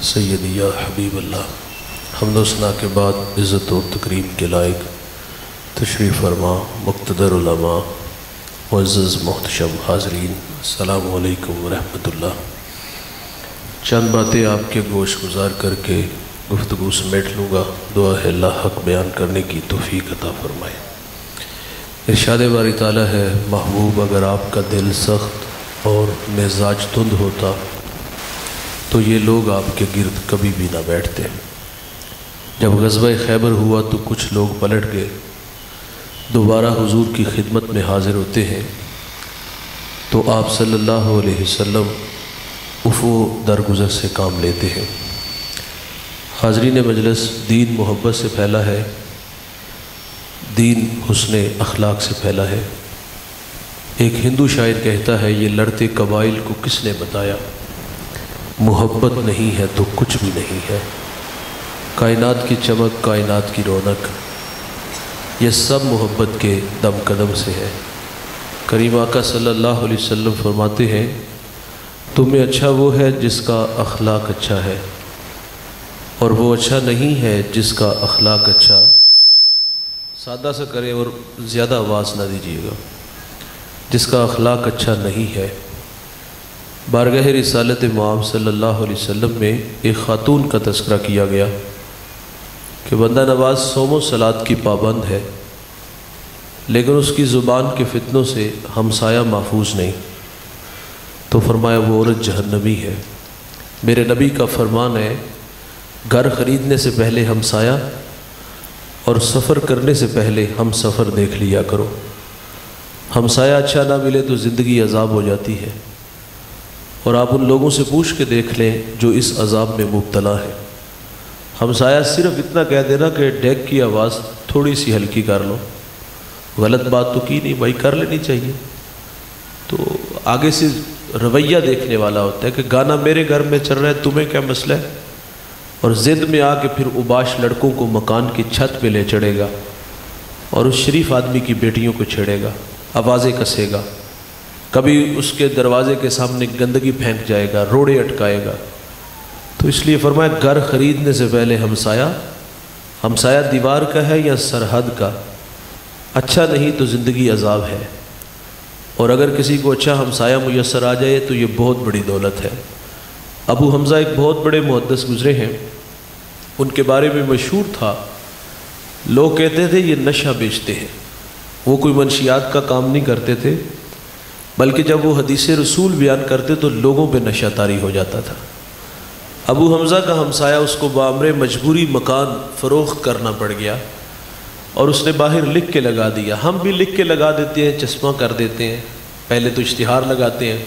سیدی یا حبیب اللہ، حمد و ثنا کے بعد عزت و تکریم کے لائق تشریف فرما مقتدر علماء، معزز محتشم حاضرین، السلام علیکم ورحمۃ اللہ۔ چند باتیں آپ کے گوش گزار کر کے گفتگو سمیٹ لوں گا۔ دعا ہے اللہ حق بیان کرنے کی توفیق عطا فرمائے۔ ارشاد باری تعالیٰ ہے، محبوب اگر آپ کا دل سخت اور مزاج تند ہوتا تو یہ لوگ آپ کے گرد کبھی بھی نہ بیٹھتے۔ جب غزوہ خیبر ہوا تو کچھ لوگ پلٹ گئے، دوبارہ حضور کی خدمت میں حاضر ہوتے ہیں تو آپ صلی اللہ علیہ وسلم عفو درگزر سے کام لیتے ہیں۔ حاضرین مجلس، دین محبت سے پھیلا ہے، دین حسن اخلاق سے پھیلا ہے۔ ایک ہندو شاعر کہتا ہے، یہ لڑتے قبائل کو کس نے بتایا، محبت نہیں ہے تو کچھ بھی نہیں ہے۔ کائنات کی چمک، کائنات کی رونق، یہ سب محبت کے دم قدم سے ہے۔ کریم آقا صلی اللہ علیہ وسلم فرماتے ہیں، تمہیں اچھا وہ ہے جس کا اخلاق اچھا ہے، اور وہ اچھا نہیں ہے جس کا اخلاق اچھا۔ سادہ سا کرے اور زیادہ آواز نہ دیجیے گا۔ جس کا اخلاق اچھا نہیں ہے۔ بارگاہ رسالت مآب صلی اللہ علیہ وسلم میں ایک خاتون کا تذکرہ کیا گیا کہ بندہ نواز صوم و صلات کی پابند ہے، لیکن اس کی زبان کے فتنوں سے ہمسایہ محفوظ نہیں، تو فرمایا وہ عورت جہنمی ہے۔ میرے نبی کا فرمان ہے، گھر خریدنے سے پہلے ہمسایہ اور سفر کرنے سے پہلے ہم سفر دیکھ لیا کرو۔ ہمسایہ اچھا نہ ملے تو زندگی عذاب ہو جاتی ہے، اور آپ ان لوگوں سے پوچھ کے دیکھ لیں جو اس عذاب میں مبتلا ہے۔ ہمسایہ صرف اتنا کہہ دینا کہ ڈیک کی آواز تھوڑی سی ہلکی کر لو، غلط بات تو کی نہیں بھائی، کر لینی چاہیے، تو آگے سے رویہ دیکھنے والا ہوتا ہے کہ گانا میرے گھر میں چل رہا ہے، تمہیں کیا مسئلہ ہے، اور ضد میں آ کے پھر اباش لڑکوں کو مکان کی چھت پہ لے چڑھے گا اور اس شریف آدمی کی بیٹیوں کو چھیڑے گا، آوازیں کسے گا، کبھی اس کے دروازے کے سامنے گندگی پھینک جائے گا، روڑے اٹکائے گا۔ تو اس لیے فرمایا گھر خریدنے سے پہلے ہمسایہ دیوار کا ہے یا سرحد کا، اچھا نہیں تو زندگی عذاب ہے، اور اگر کسی کو اچھا ہمسایہ میسر آ جائے تو یہ بہت بڑی دولت ہے۔ ابو حمزہ ایک بہت بڑے محدث گزرے ہیں، ان کے بارے میں مشہور تھا، لوگ کہتے تھے یہ نشہ بیچتے ہیں۔ وہ کوئی منشیات کا کام نہیں کرتے تھے، بلکہ جب وہ حدیث رسول بیان کرتے تو لوگوں پہ نشہ طاری ہو جاتا تھا۔ ابو حمزہ کا ہمسایہ اس کو بامر مجبوری مکان فروخت کرنا پڑ گیا، اور اس نے باہر لکھ کے لگا دیا۔ ہم بھی لکھ کے لگا دیتے ہیں، چشمہ کر دیتے ہیں، پہلے تو اشتہار لگاتے ہیں،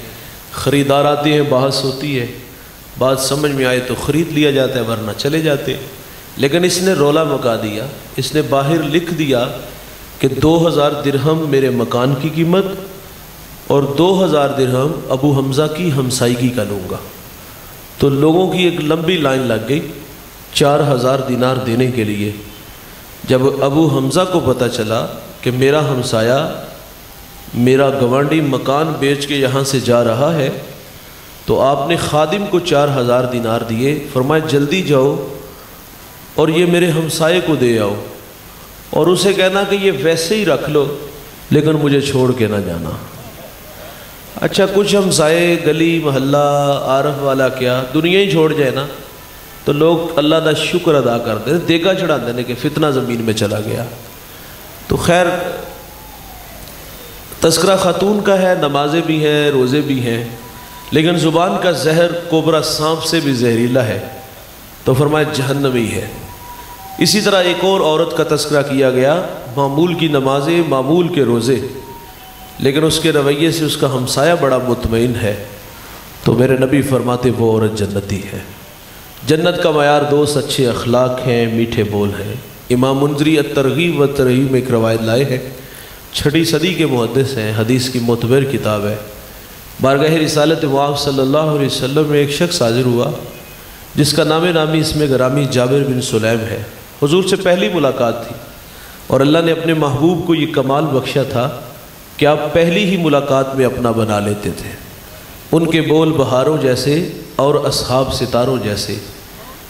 خریدار آتے ہیں، بحث ہوتی ہے، بات سمجھ میں آئے تو خرید لیا جاتا ہے، ورنہ چلے جاتے ہیں۔ لیکن اس نے رولا مکا دیا، اس نے باہر لکھ دیا کہ 2000 درہم میرے مکان کی قیمت اور 2000 درہم ابو حمزہ کی ہمسائیگی کا لوں گا۔ تو لوگوں کی ایک لمبی لائن لگ گئی 4000 دینار دینے کے لیے۔ جب ابو حمزہ کو پتہ چلا کہ میرا ہمسایہ میرا گوانڈی مکان بیچ کے یہاں سے جا رہا ہے، تو آپ نے خادم کو 4000 دینار دیے، فرمایا جلدی جاؤ اور یہ میرے ہمسائے کو دے آؤ، اور اسے کہنا کہ یہ ویسے ہی رکھ لو لیکن مجھے چھوڑ کے نہ جانا۔ اچھا کچھ ہمسائے گلی محلہ عارف والا کیا دنیا ہی چھوڑ جائے نا تو لوگ اللہ کا شکر ادا کرتے ہیں، دیگا چڑھا دینے کہ فتنہ زمین میں چلا گیا۔ تو خیر تذکرہ خاتون کا ہے، نمازیں بھی ہیں، روزے بھی ہیں، لیکن زبان کا زہر کوبرا سانپ سے بھی زہریلا ہے، تو فرمایا جہنمی ہے۔ اسی طرح ایک اور عورت کا تذکرہ کیا گیا، معمول کی نمازیں، معمول کے روزے، لیکن اس کے رویے سے اس کا ہمسایہ بڑا مطمئن ہے، تو میرے نبی فرماتے وہ عورت جنتی ہے۔ جنت کا معیار دوست اچھے اخلاق ہیں، میٹھے بول ہیں۔ امام منذری الترغیب و ترہیب میں ایک روایت لائے ہیں، 6 صدی کے محدث ہیں، حدیث کی معتبر کتاب ہے۔ بارگاہ رسالت مآب صلی اللہ علیہ وسلم میں ایک شخص حاضر ہوا جس کا نام نامی اس میں گرامی جابر بن سلیم ہے۔ حضور سے پہلی ملاقات تھی، اور اللہ نے اپنے محبوب کو یہ کمال بخشا تھا کہ آپ پہلی ہی ملاقات میں اپنا بنا لیتے تھے۔ ان کے بول بہاروں جیسے اور اصحاب ستاروں جیسے،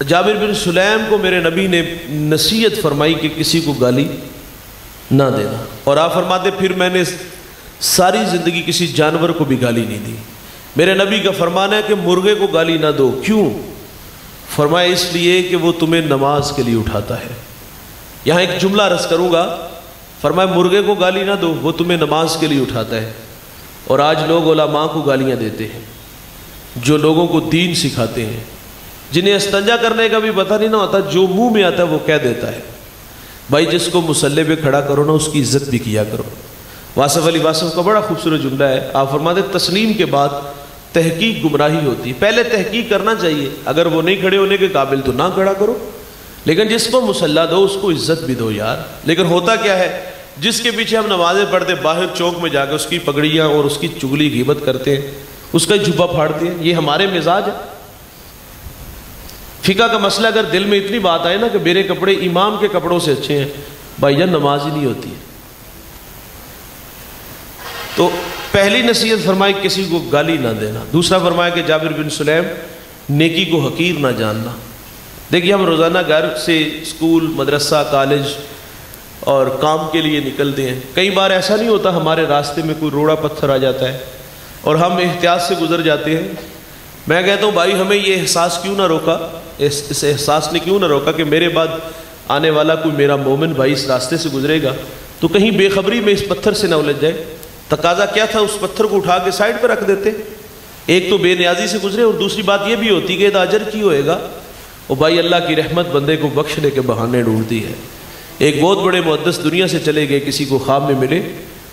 جابر بن سلیم کو میرے نبی نے نصیحت فرمائی کہ کسی کو گالی نہ دینا، اور آپ فرماتے پھر میں نے ساری زندگی کسی جانور کو بھی گالی نہیں دی۔ میرے نبی کا فرمان ہے کہ مرغے کو گالی نہ دو، کیوں؟ فرمایا اس لیے کہ وہ تمہیں نماز کے لیے اٹھاتا ہے۔ یہاں ایک جملہ عرض کروں گا، فرمایا مرغے کو گالی نہ دو، وہ تمہیں نماز کے لیے اٹھاتا ہے۔ اور آج لوگ علماء کو گالیاں دیتے ہیں، جو لوگوں کو دین سکھاتے ہیں، جنہیں استنجا کرنے کا بھی پتہ نہیں نہ ہوتا، جو منہ میں آتا ہے وہ کہہ دیتا ہے۔ بھائی جس کو مصلی پہ کھڑا کرو نا، اس کی عزت بھی کیا کرو۔ واصف علی واصف کا بڑا خوبصورت جملہ ہے، آپ فرماتے تسلیم کے بعد تحقیق گمراہی ہوتی ہے۔ پہلے تحقیق کرنا چاہیے، اگر وہ نہیں کھڑے ہونے کے قابل تو نہ کھڑا کرو، لیکن جس کو مصلی دو اس کو عزت بھی دو یار۔ لیکن ہوتا کیا ہے، جس کے پیچھے ہم نمازیں پڑھتے باہر چوک میں جا کے اس کی پگڑیاں اور اس کی چگلی غیبت کرتے ہیں، اس کا جبہ پھاڑتے ہیں، یہ ہمارے مزاج ہے۔ فقہ کا مسئلہ اگر دل میں اتنی بات آئے نا کہ میرے کپڑے امام کے کپڑوں سے اچھے ہیں، بھائی جان نماز ہی نہیں ہوتی ہے۔ تو پہلی نصیحت فرمائی کسی کو گالی نہ دینا۔ دوسرا فرمایا کہ جابر بن سلیم نیکی کو حقیر نہ جاننا۔ دیکھیے ہم روزانہ گھر سے اسکول، مدرسہ، کالج اور کام کے لیے نکلتے ہیں، کئی بار ایسا نہیں ہوتا ہمارے راستے میں کوئی روڑا پتھر آ جاتا ہے اور ہم احتیاط سے گزر جاتے ہیں۔ میں کہتا ہوں بھائی ہمیں یہ احساس کیوں نہ روکا، اس احساس نے کیوں نہ روکا کہ میرے بعد آنے والا کوئی میرا مومن بھائی اس راستے سے گزرے گا تو کہیں بے خبری میں اس پتھر سے نہ الجھ جائے۔ تقاضا کیا تھا، اس پتھر کو اٹھا کے سائڈ پہ رکھ دیتے، ایک تو بے نیازی سے گزرے، اور دوسری بات یہ بھی ہوتی کہ اجر کی ہوئے گا۔ اور بھائی اللہ کی رحمت بندے کو بخشنے کے بہانے ڈھونڈتی ہے۔ ایک بہت بڑے محدث دنیا سے چلے گئے، کسی کو خواب میں ملے،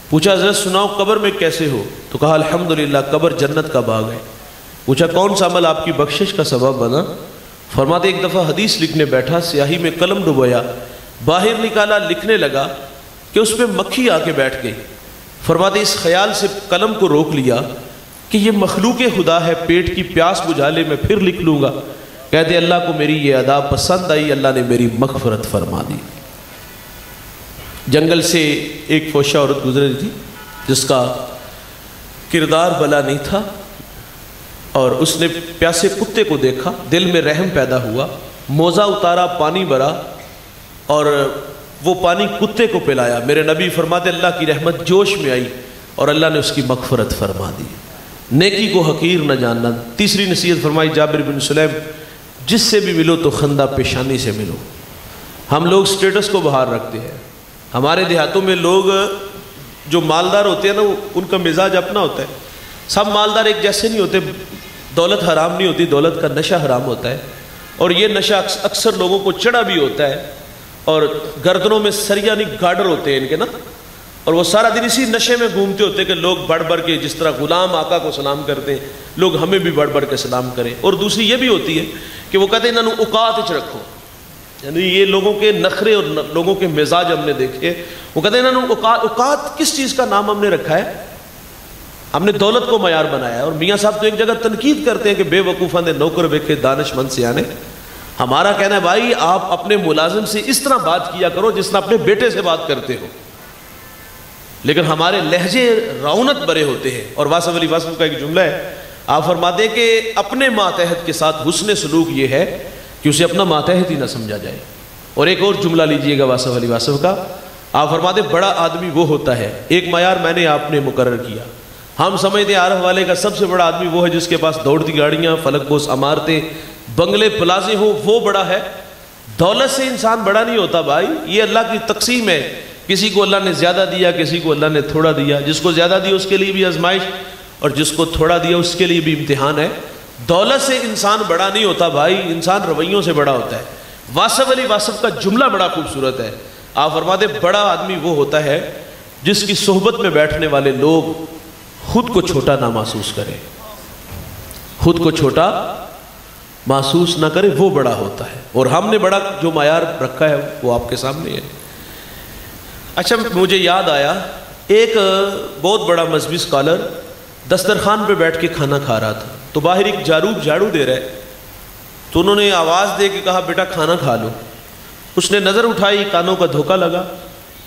پوچھا حضرت سناؤ قبر میں کیسے ہو؟ تو کہا الحمدللہ قبر جنت کا باغ ہے۔ پوچھا کون سا عمل آپ کی بخشش کا سبب بنا؟ فرماتے ایک دفعہ حدیث لکھنے بیٹھا، سیاہی میں قلم ڈبویا، باہر نکالا، لکھنے لگا کہ اس پہ مکھی آ کے بیٹھ گئی۔ فرماتے اس خیال سے قلم کو روک لیا کہ یہ مخلوق خدا ہے، پیٹ کی پیاس بجھا لے میں پھر لکھ لوں گا۔ کہتے اللہ کو میری یہ ادا پسند آئی، اللہ نے میری مغفرت فرما دی۔ جنگل سے ایک فوشہ عورت گزر تھی جس کا کردار بھلا نہیں تھا، اور اس نے پیاسے کتے کو دیکھا، دل میں رحم پیدا ہوا، موزہ اتارا، پانی بھرا اور وہ پانی کتے کو پلایا۔ میرے نبی فرماتے اللہ کی رحمت جوش میں آئی اور اللہ نے اس کی مغفرت فرما دی۔ نیکی کو حقیر نہ جاننا۔ تیسری نصیحت فرمائی جابر بن سلیم جس سے بھی ملو تو خندہ پیشانی سے ملو۔ ہم لوگ سٹیٹس کو باہر رکھتے ہیں، ہمارے دیہاتوں میں لوگ جو مالدار ہوتے ہیں نا ان کا مزاج اپنا ہوتا ہے، سب مالدار ایک جیسے نہیں ہوتے۔ دولت حرام نہیں ہوتی، دولت کا نشہ حرام ہوتا ہے، اور یہ نشہ اکثر لوگوں کو چڑھا بھی ہوتا ہے، اور گردنوں میں سریانی گارڈر ہوتے ہیں ان کے نا، اور وہ سارا دن اسی نشے میں گھومتے ہوتے ہیں کہ لوگ بڑھ بڑھ کے جس طرح غلام آقا کو سلام کرتے ہیں لوگ ہمیں بھی بڑھ بڑھ کے سلام کریں۔ اور دوسری یہ بھی ہوتی ہے کہ وہ کہتے ہیں انہوں اوقات اچ رکھو، یعنی یہ لوگوں کے نخرے اور لوگوں کے مزاج ہم نے دیکھے۔ وہ کہتے ہیں انہوں اوقات کس چیز کا نام ہم نے رکھا ہے؟ ہم نے دولت کو معیار بنایا ہے۔ اور میاں صاحب تو ایک جگہ تنقید کرتے ہیں کہ بے وقوفاں دے نوکر ویکھے دانش مند سیانے۔ ہمارا کہنا ہے بھائی آپ اپنے ملازم سے اس طرح بات کیا کرو جس طرح اپنے بیٹے سے بات کرتے ہو، لیکن ہمارے لہجے رونت برے ہوتے ہیں۔ اور واصف علی واصف کا ایک جملہ ہے، آپ فرماتے ہیں کہ اپنے ماتحت کے ساتھ حسن سلوک یہ ہے کہ اسے اپنا ماتحت ہی نہ سمجھا جائے۔ اور ایک اور جملہ لیجئے گا واصف علی واصف کا، آپ فرماتے بڑا آدمی وہ ہوتا ہے، ایک معیار میں نے آپ نے مقرر کیا، ہم سمجھتے ہیں عارف والے کا سب سے بڑا آدمی وہ ہے جس کے پاس دوڑتی گاڑیاں، فلک بوس عمارتیں، بنگلے پلازے ہوں، وہ بڑا ہے۔ دولت سے انسان بڑا نہیں ہوتا بھائی، یہ اللہ کی تقسیم ہے، کسی کو اللہ نے زیادہ دیا، کسی کو اللہ نے تھوڑا دیا، جس کو زیادہ دیا اس کے لیے بھی آزمائش اور جس کو تھوڑا دیا اس کے لیے بھی امتحان ہے۔ دولت سے انسان بڑا نہیں ہوتا بھائی، انسان رویوں سے بڑا ہوتا ہے۔ واصف علی واصف کا جملہ بڑا خوبصورت ہے، آپ فرماتے بڑا آدمی وہ ہوتا ہے جس کی صحبت میں بیٹھنے والے لوگ خود کو چھوٹا نہ محسوس کرے، خود کو چھوٹا محسوس نہ کرے، وہ بڑا ہوتا ہے۔ اور ہم نے بڑا جو معیار رکھا ہے وہ آپ کے سامنے ہے۔ اچھا مجھے یاد آیا، ایک بہت بڑا مذہبی اسکالر دسترخوان پہ بیٹھ کے کھانا کھا رہا تھا، تو باہر ایک جھاڑو دے رہا ہے، تو انہوں نے آواز دے کے کہا بیٹا کھانا کھا لو۔ اس نے نظر اٹھائی، کانوں کا دھوکہ لگا،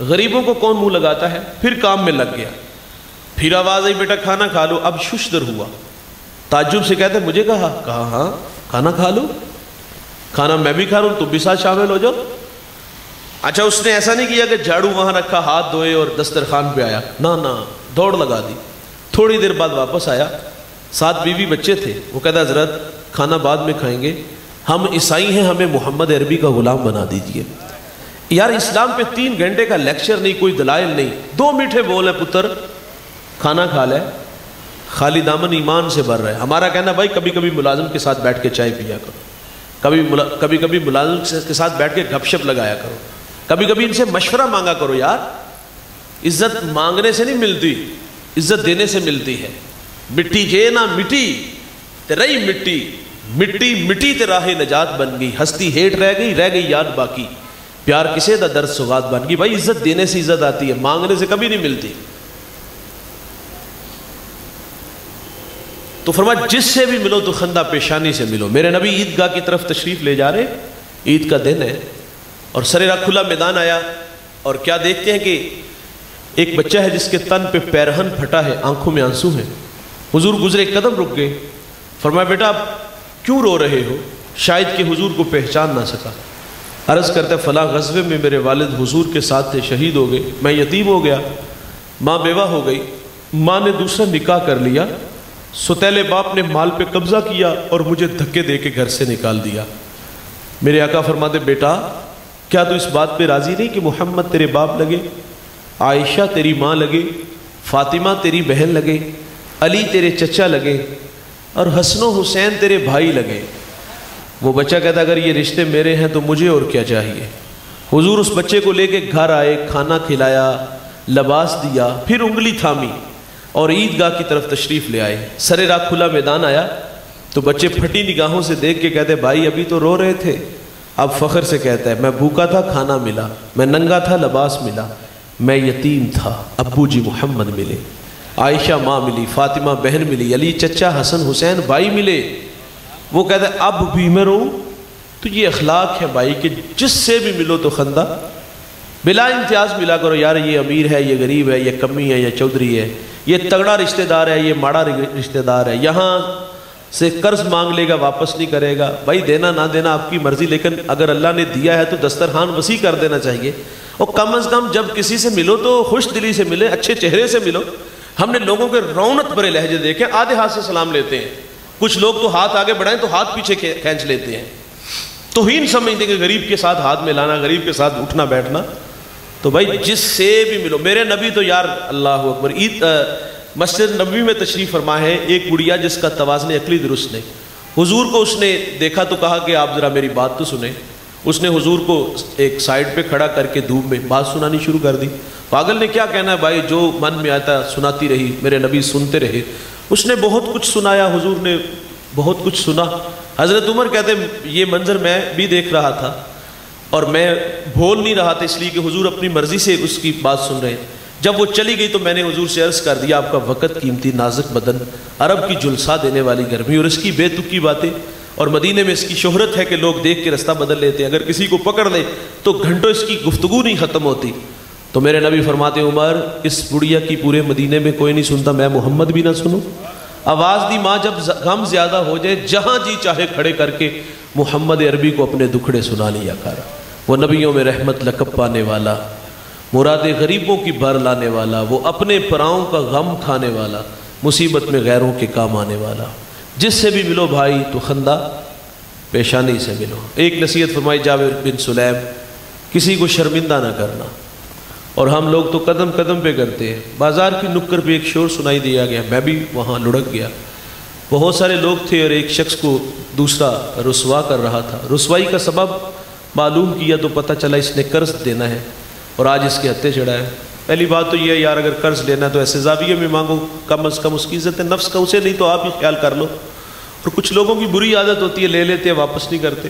غریبوں کو کون منہ لگاتا ہے، پھر کام میں لگ گیا، پھر آواز آئی بیٹا کھانا کھا لو، اب ششدر ہوا، تعجب سے کہتے مجھے کہا ہاں کھانا کھا لو۔ کھانا میں بھی کھا رہا ہوں، تم بھی ساتھ شامل ہو جاؤ۔ اچھا اس نے ایسا نہیں کیا کہ جھاڑو وہاں رکھا، ہاتھ دھوئے اور دسترخوان پہ آیا، نہ دوڑ لگا دی۔ تھوڑی دیر بعد واپس آیا، ساتھ بیوی بچے تھے، وہ کہتا حضرت کھانا بعد میں کھائیں گے، ہم عیسائی ہیں، ہمیں محمد عربی کا غلام بنا دیجئے۔ یار اسلام پہ 3 گھنٹے کا لیکچر نہیں، کوئی دلائل نہیں، 2 میٹھے بول ہے پتر، کھانا کھا لے، خالی دامن ایمان سے بھر رہے۔ ہمارا کہنا بھائی کبھی کبھی ملازم کے ساتھ بیٹھ کے چائے پیا کرو، کبھی کبھی ملازم کے ساتھ بیٹھ کے گپ شپ لگایا کرو، کبھی کبھی ان سے مشورہ مانگا کرو۔ یار عزت مانگنے سے نہیں ملتی، عزت دینے سے ملتی ہے۔ مٹی جے نہ مٹی تے رہی مٹی، مٹی مٹی تے راہ نجات بن گئی، ہستی ہیٹ رہ گئی یاد باقی، پیار کسے دا درد سوغات بن گئی۔ بھائی عزت دینے سے عزت آتی ہے، مانگنے سے کبھی نہیں ملتی۔ تو فرمایا جس سے بھی ملو تو خندہ پیشانی سے ملو۔ میرے نبی عیدگاہ کی طرف تشریف لے جا رہے، عید کا دن ہے، اور سرے راہ کھلا میدان آیا، اور کیا دیکھتے ہیں کہ ایک بچہ ہے جس کے تن پہ پیرہن پھٹا ہے، آنکھوں میں آنسو ہیں۔ حضور گزرے، قدم رک گئے، فرمایا بیٹا آپ کیوں رو رہے ہو؟ شاید کہ حضور کو پہچان نہ سکا۔ عرض کرتا ہے فلاں غزوے میں میرے والد حضور کے ساتھ تھے، شہید ہو گئے، میں یتیم ہو گیا، ماں بیوہ ہو گئی، ماں نے دوسرا نکاح کر لیا، ستیلے باپ نے مال پہ قبضہ کیا اور مجھے دھکے دے کے گھر سے نکال دیا۔ میرے آقا فرماتے بیٹا کیا تو اس بات پہ راضی نہیں کہ محمد تیرے باپ لگے، عائشہ تیری ماں لگے، فاطمہ تیری بہن لگے، علی تیرے چچا لگے، اور حسن و حسین تیرے بھائی لگے؟ وہ بچہ کہتا اگر یہ رشتے میرے ہیں تو مجھے اور کیا چاہیے۔ حضور اس بچے کو لے کے گھر آئے، کھانا کھلایا، لباس دیا، پھر انگلی تھامی اور عیدگاہ کی طرف تشریف لے آئے۔ سرے راہ کھلا میدان آیا تو بچے پھٹی نگاہوں سے دیکھ کے کہتے بھائی ابھی تو رو رہے تھے، اب فخر سے کہتا ہے میں بھوکا تھا کھانا ملا، میں ننگا تھا لباس ملا، میں یتیم تھا ابو جی محمد ملے، عائشہ ماں ملی، فاطمہ بہن ملی، علی چچا، حسن حسین بھائی ملے۔ وہ کہتا ہے اب بھی میں رو۔ تو یہ اخلاق ہے بھائی کہ جس سے بھی ملو تو خندہ بلا امتیاز ملا کرو۔ یار یہ امیر ہے، یہ غریب ہے، یہ کمی ہے، یہ چودھری ہے، یہ تگڑا رشتہ دار ہے، یہ ماڑا رشتہ دار ہے، یہاں سے قرض مانگ لے گا واپس نہیں کرے گا۔ بھائی دینا نہ دینا آپ کی مرضی، لیکن اگر اللہ نے دیا ہے تو دسترخوان وسیع کر دینا چاہیے، اور کم از کم جب کسی سے ملو تو خوش دلی سے ملے، اچھے چہرے سے ملو۔ ہم نے لوگوں کے رونق بھرے لہجے دیکھے، آدھے ہاتھ سے سلام لیتے ہیں، کچھ لوگ تو ہاتھ آگے بڑھائیں تو ہاتھ پیچھے کھینچ لیتے ہیں، توہین سمجھتے کہ غریب کے ساتھ ہاتھ ملانا، غریب کے ساتھ اٹھنا بیٹھنا۔ تو بھائی جس سے بھی ملو۔ میرے نبی تو یار اللہ اکبر، مسجد نبوی میں تشریف فرما ہے ایک گڑیا جس کا توازن عقلی درست نہیں، حضور کو اس نے دیکھا تو کہا کہ آپ ذرا میری بات تو سنیں۔ اس نے حضور کو ایک سائڈ پہ کھڑا کر کے دھوپ میں بات سنانی شروع کر دی۔ پاگل نے کیا کہنا ہے بھائی، جو من میں آتا سناتی رہی، میرے نبی سنتے رہے۔ اس نے بہت کچھ سنایا، حضور نے بہت کچھ سنا۔ حضرت عمر کہتے ہیں یہ منظر میں بھی دیکھ رہا تھا اور میں بھول نہیں رہا تھا، اس لیے کہ حضور اپنی مرضی سے اس کی بات سن رہے ہیں۔ جب وہ چلی گئی تو میں نے حضور سے عرض کر دیا آپ کا وقت قیمتی، نازک بدن، عرب کی جلسہ دینے والی گرمی اور اس کی بے تکی باتیں، اور مدینے میں اس کی شہرت ہے کہ لوگ دیکھ کے رستہ بدل لیتے ہیں، اگر کسی کو پکڑ لے تو گھنٹوں اس کی گفتگو نہیں ختم ہوتی۔ تو میرے نبی فرماتے عمر اس بڑھیا کی پورے مدینے میں کوئی نہیں سنتا، میں محمد بھی نہ سنوں؟ آواز دی ماں جب غم زیادہ ہو جائے، جہاں جی چاہے کھڑے کر کے محمد عربی کو اپنے دکھڑے سنا لیا کر۔ وہ نبیوں میں رحمت لقب پانے والا، مراد غریبوں کی بھر لانے والا، وہ اپنے پراؤں کا غم کھانے والا، مصیبت میں غیروں کے کام آنے والا۔ جس سے بھی ملو بھائی تو خندہ پیشانی سے ملو۔ ایک نصیحت فرمائی جابر بن سلیم، کسی کو شرمندہ نہ کرنا، اور ہم لوگ تو قدم قدم پہ کرتے ہیں۔ بازار کی نکر پہ ایک شور سنائی دیا گیا، میں بھی وہاں لڑک گیا، بہت سارے لوگ تھے اور ایک شخص کو دوسرا رسوا کر رہا تھا۔ رسوائی کا سبب معلوم کیا تو پتہ چلا اس نے قرض دینا ہے اور آج اس کے ہتھے چڑھا ہے۔ پہلی بات تو یہ ہے یار اگر قرض لینا ہے تو ایسے زاویے میں مانگو، کم از کم اس کی عزت نفس کا اسے، نہیں تو آپ ہی خیال کر لو۔ اور کچھ لوگوں کی بری عادت ہوتی ہے، لے لیتے ہیں واپس نہیں کرتے،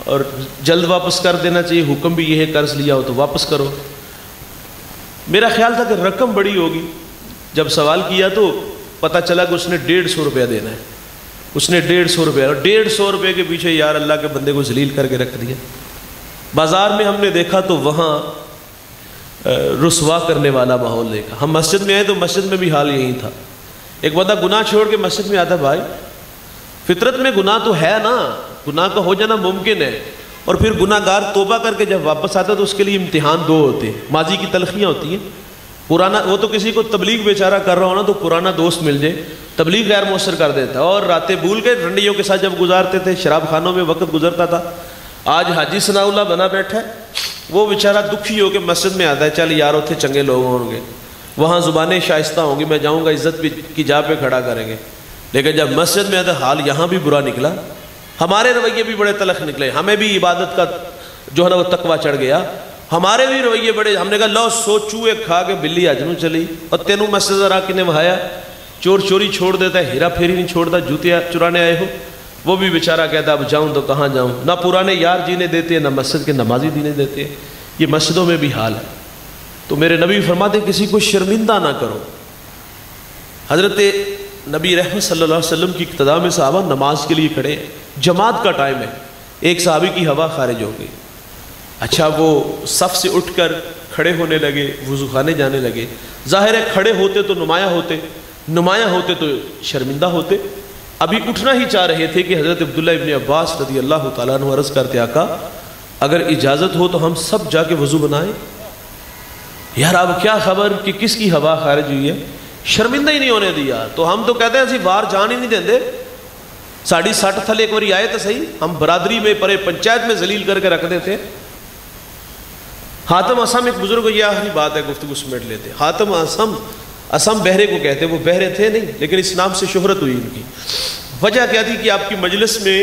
اور جلد واپس کر دینا چاہیے، حکم بھی یہ ہے قرض لیا ہو تو واپس کرو۔ میرا خیال تھا کہ رقم بڑی ہوگی، جب سوال کیا تو پتہ چلا کہ اس نے 150 روپیہ دینا ہے۔ اس نے 150 روپیہ، اور 150 روپے کے پیچھے یار اللہ کے بندے کو ذلیل کر کے رکھ دیا۔ بازار میں ہم نے دیکھا تو وہاں رسوا کرنے والا ماحول دیکھا۔ ہم مسجد میں آئے تو مسجد میں بھی حال یہی تھا، ایک بندہ گناہ چھوڑ کے مسجد میں آتا، بھائی فطرت میں گناہ تو ہے نا، گناہ کا ہو جانا ممکن ہے، اور پھر گناہگار توبہ کر کے جب واپس آتا ہے تو اس کے لیے امتحان دو ہوتے ہیں، ماضی کی تلخیاں ہوتی ہیں۔ پرانا وہ تو کسی کو تبلیغ بیچارہ کر رہا ہو نا تو پرانا دوست مل جائے تبلیغ غیر مؤثر کر دیتا ہے، اور راتیں بھول گئے رنڈیوں کے ساتھ جب گزارتے تھے، شراب خانوں میں وقت گزرتا تھا۔ آج حاجی ثناء اللہ بنا بیٹھا ہے، وہ بیچارہ دکھی ہو کے مسجد میں آتا ہے، چل یار اتنے چنگے لوگ ہوں گے، وہاں زبانیں شائستہ ہوں گی، میں جاؤں گا عزت کی جا پہ کھڑا کریں گے، لیکن جب مسجد میں آتا ہے حال یہاں بھی برا نکلا، ہمارے رویے بھی بڑے تلخ نکلے، ہمیں بھی عبادت کا جو ہے نا وہ تقویٰ چڑھ گیا، ہمارے بھی رویے بڑے، ہم نے کہا لو سو چوہے کھا کے بلی اج نوں چلی، اور تینوں مسجد آ کے نے وہایا، چور چوری چھوڑ دیتا ہے، ہیرا پھیری نہیں چھوڑتا، جوتے چرانے آئے ہو، وہ بھی بیچارہ کہتا اب جاؤں تو کہاں جاؤں، نہ پرانے یار جینے دیتے ہیں، نہ مسجد کے نمازی جینے دیتے ہیں، یہ مسجدوں میں بھی حال ہے۔ تو میرے نبی فرماتے ہیں کسی کو شرمندہ نہ کرو۔ حضرت نبی رحمت صلی اللہ علیہ وسلم کی اقتداء میں صحابہ نماز کے لیے کھڑے ہیں، جماعت کا ٹائم ہے، ایک صحابی کی ہوا خارج ہو گئی، اچھا وہ صف سے اٹھ کر کھڑے ہونے لگے، وضو خانے جانے لگے، ظاہر ہے کھڑے ہوتے تو نمایاں ہوتے تو شرمندہ ہوتے، ابھی اٹھنا ہی چاہ رہے تھے کہ حضرت عبداللہ ابن عباس رضی اللہ تعالیٰ عنہ عرض کرتے آقا اگر اجازت ہو تو ہم سب جا کے وضو بنائیں۔ یار اب کیا خبر کہ کس کی ہوا خارج ہوئی ہے، شرمندہ ہی نہیں ہونے دیا، تو ہم تو کہتے ہیں اسی باہر جان ہی نہیں دیندے، ساڑھی 60 تھلے ایک باری آئے تو صحیح، ہم برادری میں پرے پنچایت میں ذلیل کر کے رکھ دیتے۔ حاتم اسم ایک بزرگ، یہ آخری بات ہے گفتگو سمیٹ لیتے، حاتم اسم بہرے کو کہتے، وہ بہرے تھے نہیں لیکن اس نام سے شہرت ہوئی ان کی۔ وجہ کیا تھی کہ آپ کی مجلس میں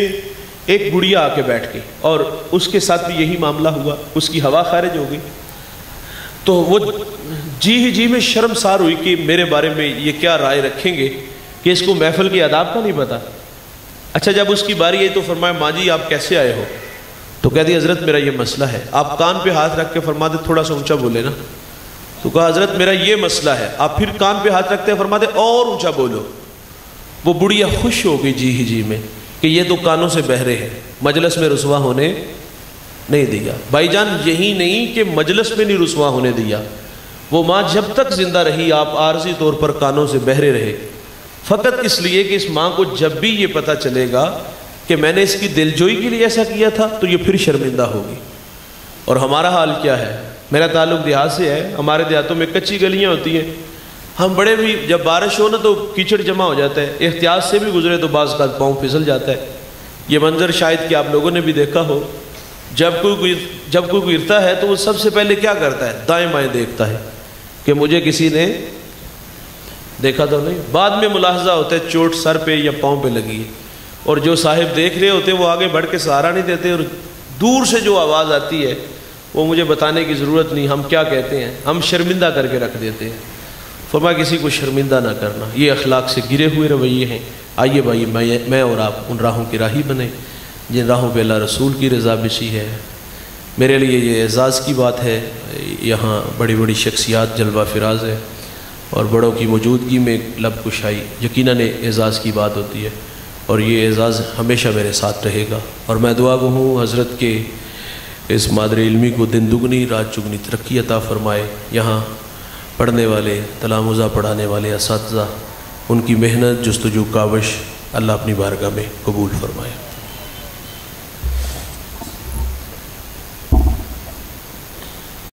ایک بڑھیا آ کے بیٹھ گئی اور اس کے ساتھ بھی یہی معاملہ ہوا، اس کی ہوا خارج ہو گئی، تو وہ جی میں شرمسار ہوئی کہ میرے بارے میں یہ کیا رائے رکھیں گے کہ اس کو محفل کے آداب کا نہیں پتا۔ اچھا جب اس کی باری آئی تو فرمایا ماں جی آپ کیسے آئے ہو؟ تو کہہ دی حضرت میرا یہ مسئلہ ہے، آپ کان پہ ہاتھ رکھ کے فرماتے تھوڑا سا اونچا بولے نا، تو کہا حضرت میرا یہ مسئلہ ہے، آپ پھر کان پہ ہاتھ رکھتے فرماتے اور اونچا بولو۔ وہ بڑھیا خوش ہو گئی جی میں کہ یہ تو کانوں سے بہرے ہیں، مجلس میں رسوا ہونے نہیں دیا۔ بھائی جان یہی نہیں کہ مجلس میں نہیں رسوا ہونے دیا، وہ ماں جب تک زندہ رہی آپ عارضی طور پر کانوں سے بہرے رہے، فقط اس لیے کہ اس ماں کو جب بھی یہ پتہ چلے گا کہ میں نے اس کی دلجوئی کے لیے ایسا کیا تھا تو یہ پھر شرمندہ ہوگی۔ اور ہمارا حال کیا ہے؟ میرا تعلق دیہات سے ہے، ہمارے دیہاتوں میں کچی گلیاں ہوتی ہیں، ہم بڑے بھی جب بارش ہو نا تو کیچڑ جمع ہو جاتا ہے، احتیاط سے بھی گزرے تو بعض کا پاؤں پھسل جاتا ہے۔ یہ منظر شاید کہ آپ لوگوں نے بھی دیکھا ہو، جب کوئی گرتا ہے تو وہ سب سے پہلے کیا کرتا ہے؟ دائیں بائیں دیکھتا ہے کہ مجھے کسی نے دیکھا تو نہیں، بعد میں ملاحظہ ہوتا ہے چوٹ سر پہ یا پاؤں پہ لگی ہے، اور جو صاحب دیکھ رہے ہوتے ہیں وہ آگے بڑھ کے سہارا نہیں دیتے، اور دور سے جو آواز آتی ہے وہ مجھے بتانے کی ضرورت نہیں، ہم کیا کہتے ہیں، ہم شرمندہ کر کے رکھ دیتے ہیں۔ فرمایا کسی کو شرمندہ نہ کرنا، یہ اخلاق سے گرے ہوئے رویے ہیں۔ آئیے بھائی میں اور آپ ان راہوں کی راہی بنیں جن راہوں پہ اللہ رسول کی رضا بچی ہے۔ میرے لیے یہ اعزاز کی بات ہے، یہاں بڑی بڑی شخصیات جلوہ فراز ہے اور بڑوں کی موجودگی میں لب کشائی یقیناً اعزاز کی بات ہوتی ہے، اور یہ اعزاز ہمیشہ میرے ساتھ رہے گا، اور میں دعا گو ہوں حضرت کے اس مادر علمی کو دن دگنی رات چگنی ترقی عطا فرمائے۔ یہاں پڑھنے والے تلامذہ پڑھانے والے اساتذہ، ان کی محنت جستجو کاوش اللہ اپنی بارگاہ میں قبول فرمائے۔